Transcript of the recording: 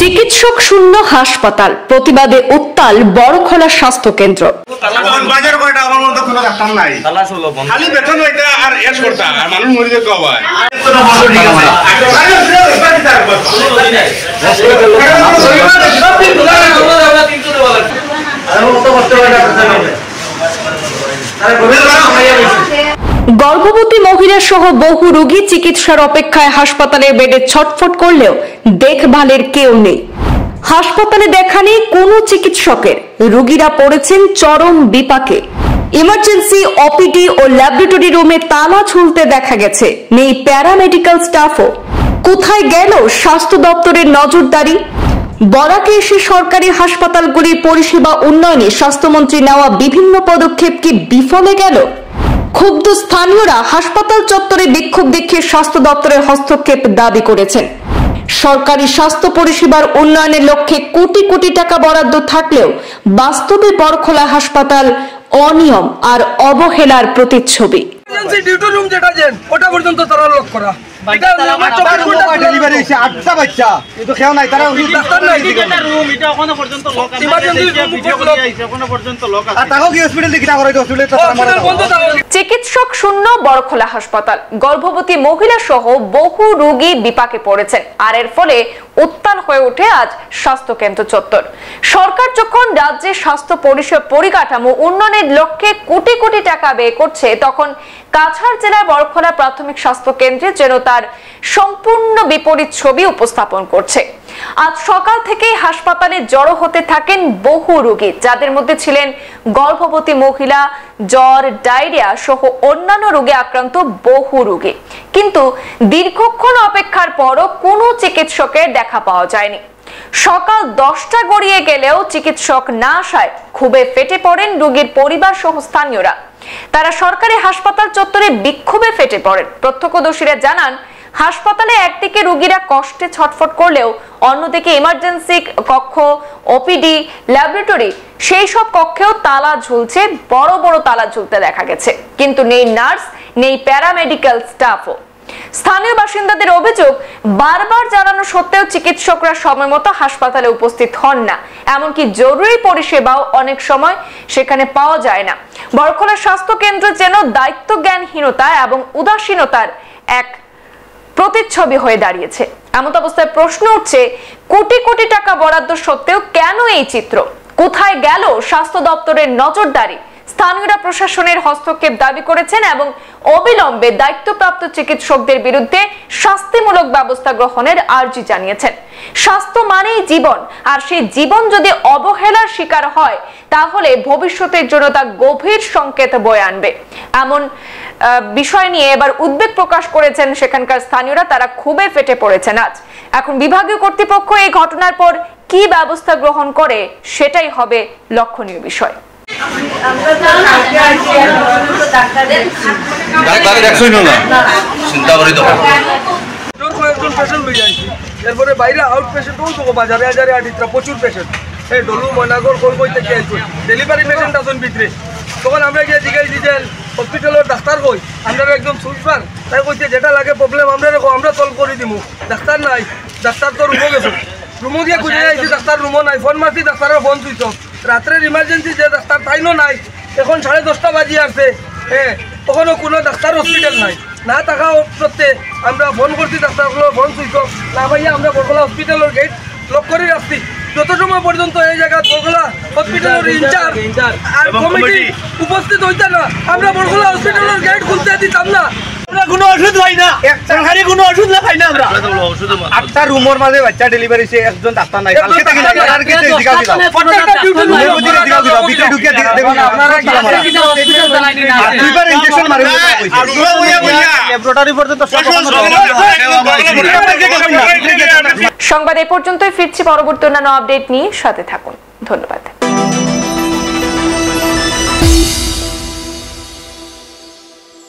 চিকিৎসক শূন্য হাসপাতাল, প্রতিবাদে উত্তাল বড়খলা স্বাস্থ্য কেন্দ্র। গর্ভবতী মহিলা সহ বহু রোগী চিকিৎসার অপেক্ষায় হাসপাতালের বেডে ছটফট করলেও দেখভালের কেউ নেই। হাসপাতালে দেখা নেই কোনো চিকিৎসকের, রোগীরা পড়েছেন চরম বিপাকে। ইমার্জেন্সি, ওপিডি ও ল্যাবরেটরি রুমে তালা ঝুলতে দেখা গেছে, নেই প্যারামেডিক্যাল স্টাফও। কোথায় গেল স্বাস্থ্য দপ্তরের নজরদারি? বরাকে এসে সরকারি হাসপাতালগুলির পরিষেবা উন্নয়নে স্বাস্থ্যমন্ত্রী নেওয়া বিভিন্ন পদক্ষেপ কি বিফলে গেল? ক্ষুব্ধ স্থানীয়রা হাসপাতাল চত্বরে বিক্ষোভ দেখিয়ে স্বাস্থ্য দপ্তরের হস্তক্ষেপ দাবি করেছেন। সরকারি স্বাস্থ্য পরিষেবার উন্নয়নের লক্ষ্যে কোটি কোটি টাকা বরাদ্দ থাকলেও বাস্তবে বড়খলা হাসপাতাল অনিয়ম আর অবহেলার প্রতিচ্ছবি। ডিউটি রুম যেটা ওটা পর্যন্ত তারা লক করা, চিকিৎসক শূন্য বড়খলা হাসপাতাল, গর্ভবতী মহিলা সহ বহু রোগী বিপাকে পড়েছেন, আর এর ফলে উত্তাল হয়ে ওঠে আজ স্বাস্থ্য কেন্দ্র চত্বর। সরকার যখন রাজ্যের স্বাস্থ্য পরিষেবা পরিকাঠামো উন্নয়নের লক্ষ্যে কোটি কোটি টাকা ব্যয় করছে, তখন কাছাড় জেলার বড়খলা প্রাথমিক স্বাস্থ্য কেন্দ্রে যেন তার সম্পূর্ণ বিপরীত ছবি উপস্থাপন করছে। আজ সকাল থেকেই হাসপাতালে জড়ো হতে থাকেন বহু রোগী, যাদের মধ্যে ছিলেন গর্ভবতী মহিলা, জ্বর, ডায়রিয়া সহ অন্যান্য রোগে আক্রান্ত বহু রোগী। কিন্তু দীর্ঘক্ষণ অপেক্ষার পরও কোনো চিকিৎসকের দেখা পাওয়া যায়নি। সকাল 10টা গড়িয়ে গেলেও চিকিৎসক না আসায় ক্ষোভে ফেটে পড়েন রোগীর পরিবার সহ স্থানীয়রা। তারা সরকারি হাসপাতাল চত্বরে বিক্ষোভে ফেটে পড়েন। প্রত্যক্ষদর্শীরা জানান, হাসপাতালে একদিকে রোগীরা কষ্টে ছটফট করলেও অন্যদিকে ইমার্জেন্সি কক্ষ, ওপিডি, ল্যাবরেটরি সেই সব কক্ষেও তালা ঝুলছে, বড় বড় তালা ঝুলতে দেখা গেছে। কিন্তু নেই নার্স, নেই প্যারামেডিক্যাল স্টাফও। স্থানীয় বাসিন্দাদের অভিযোগ, বারবার জানানো সত্ত্বেও চিকিৎসকরা সময় মতো হাসপাতালে উপস্থিত হন না, এমনকি জরুরি পরিষেবাও অনেক সময় সেখানে পাওয়া যায় না। বড়খলা স্বাস্থ্য কেন্দ্র যেন দায়িত্ব জ্ঞানহীনতা এবং উদাসীনতার এক প্রতিচ্ছবি হয়ে দাঁড়িয়েছে। এমন অবস্থায় প্রশ্ন উঠছে, কোটি কোটি টাকা বরাদ্দ সত্ত্বেও কেন এই চিত্র? কোথায় গেল স্বাস্থ্য দপ্তরের নজরদারি? স্থানীয়রা প্রশাসনের হস্তক্ষেপ দাবি করেছেন এবং অবিলম্বে দায়িত্বপ্রাপ্ত চিকিৎসকদের বিরুদ্ধে শাস্তিমূলক ব্যবস্থা গ্রহণের আর্জি জানিয়েছেন। স্বাস্থ্য মানেই জীবন, আর সেই জীবন যদি অবহেলার শিকার হয়, তাহলে ভবিষ্যতের জন্য তা গভীর সংকেত বয়ে আনবে। এমন বিষয় নিয়ে এবার উদ্বেগ প্রকাশ করেছেন সেখানকার স্থানীয়রা। তারা খুবই ফেটে পড়েছেন আজ। এখন বিভাগীয় কর্তৃপক্ষ এই ঘটনার পর কি ব্যবস্থা গ্রহণ করে, সেটাই হবে লক্ষণীয় বিষয়। এরপরে বাইরে আউট পেশেন্টও বাজারে হাজারে আটিত্রা প্রচুর পেশেন্ট, এই ডলু ময়নাগর কলকাতা থেকে আসবে, ডেলিভারি পেশেন্ট আছেন ভিতরে। তখন আমরা গিয়ে জিজ্ঞাসা দিয়েছেন হসপিটালের ডাক্তার কই, আমরা একদম সুলফান, তাই কইছে যেটা লাগে প্রবলেম আমরা রেখো, আমরা সলভ করে দিব। ডাক্তার নাই, ডাক্তার তো রুমও গেছে, রুমও গিয়ে খুঁজে যাইছি, ডাক্তার রুমও নাই। ফোন মারছি, ডাক্তারের ফোন সুইচ অফ। রাত্রের ইমার্জেন্সি যে ডাক্তার তাইনও নাই। এখন 10:30 বাজিয়ে আসছে, তখনও কোনো ডাক্তার হসপিটাল নাই। না থাকা সত্ত্বে আমরা ফোন করছি, ডাক্তারগুলো ফোন সুইচ অফ। না ভাইয়া আমরা বড়খলা হসপিটালের গেট লক করে রাখছি। যত সময় পর্যন্ত এই জায়গা বড়খলা হসপিটালের ইনচার্জ আর কমিটি উপস্থিত হইতে না, আমরা বড়খলা হসপিটালের গেট খুলতে দিতাম না। কোনো ওষুধ পাই না, সরকারি কোনো ওষুধ না পাই না। আমরা 8টা রুমের মাঝে বাচ্চা ডেলিভারি সে একজন ডাক্তার নাই। কালকে থেকে নাই, আর কিছু দিগাও দিগাও প্রত্যেকটা ডিউটি রুমের মধ্যে দিগাও দিগাও ভিতরে ঢুকে দেখুন আপনারা কি আমরা দুইবার ইনজেকশন মারি আর রুমে বইয়া বইয়া ল্যাবরেটরি পর্যন্ত সংবাদ এই পর্যন্তই। ফিরছি পরবর্তী অন্যান্য আপডেট নিয়ে, সাথে থাকুন। ধন্যবাদ।